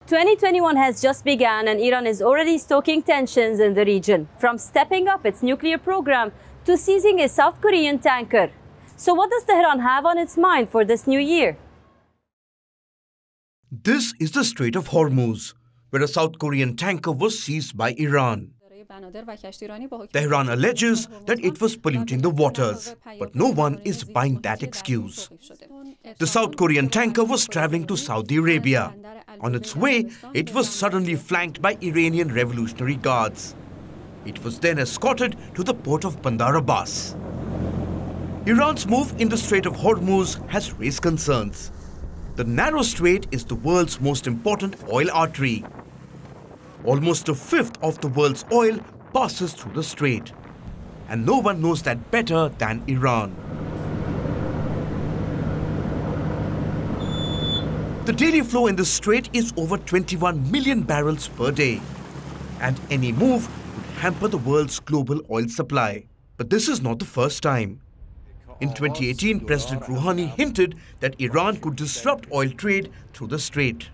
2021 has just begun and Iran is already stoking tensions in the region, from stepping up its nuclear program to seizing a South Korean tanker. So what does Tehran have on its mind for this new year? This is the Strait of Hormuz, where a South Korean tanker was seized by Iran. Tehran alleges that it was polluting the waters, but no one is buying that excuse. The South Korean tanker was traveling to Saudi Arabia. On its way, it was suddenly flanked by Iranian Revolutionary Guards. It was then escorted to the port of Bandar Abbas. Iran's move in the Strait of Hormuz has raised concerns. The narrow strait is the world's most important oil artery. Almost a fifth of the world's oil passes through the strait. And no one knows that better than Iran. The daily flow in the strait is over 21 million barrels per day. And any move would hamper the world's global oil supply. But this is not the first time. In 2018, President Rouhani hinted that Iran could disrupt oil trade through the strait.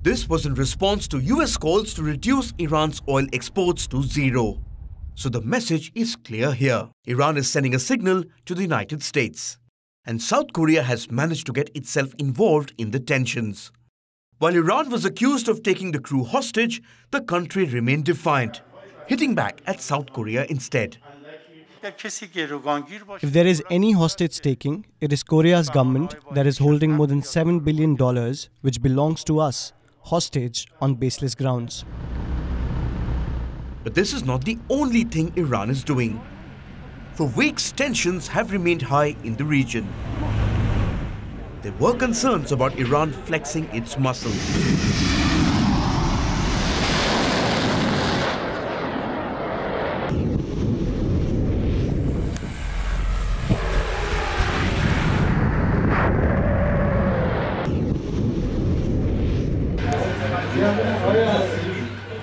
This was in response to US calls to reduce Iran's oil exports to zero. So the message is clear here. Iran is sending a signal to the United States. And South Korea has managed to get itself involved in the tensions. While Iran was accused of taking the crew hostage, the country remained defiant, hitting back at South Korea instead. If there is any hostage taking, it is Korea's government that is holding more than $7 billion, which belongs to us, hostage on baseless grounds. But this is not the only thing Iran is doing. For weeks, tensions have remained high in the region. There were concerns about Iran flexing its muscle.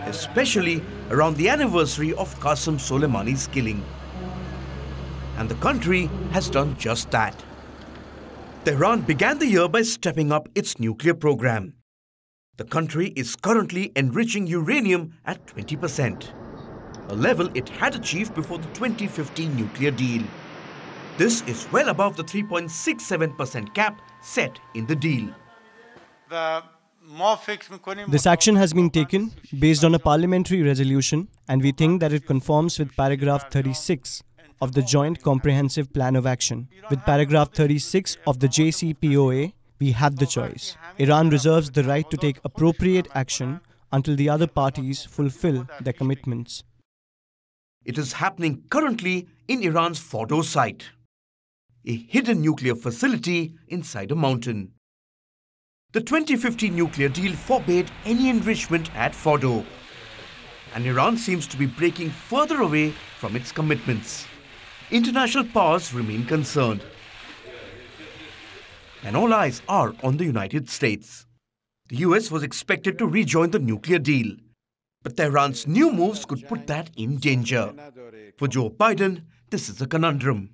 Especially around the anniversary of Qasem Soleimani's killing. And the country has done just that. Tehran began the year by stepping up its nuclear program. The country is currently enriching uranium at 20%, a level it had achieved before the 2015 nuclear deal. This is well above the 3.67% cap set in the deal. This action has been taken based on a parliamentary resolution, and we think that it conforms with paragraph 36 of the Joint Comprehensive Plan of Action. With paragraph 36 of the JCPOA, we had the choice. Iran reserves the right to take appropriate action until the other parties fulfill their commitments. It is happening currently in Iran's Fordo site, a hidden nuclear facility inside a mountain. The 2015 nuclear deal forbade any enrichment at Fordo, and Iran seems to be breaking further away from its commitments. International powers remain concerned, and all eyes are on the United States. The US was expected to rejoin the nuclear deal, but Tehran's new moves could put that in danger. For Joe Biden, this is a conundrum.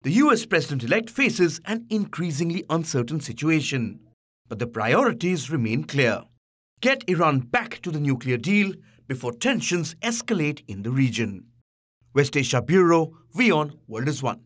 The US president-elect faces an increasingly uncertain situation. But the priorities remain clear. Get Iran back to the nuclear deal before tensions escalate in the region. West Asia Bureau, WION World is One.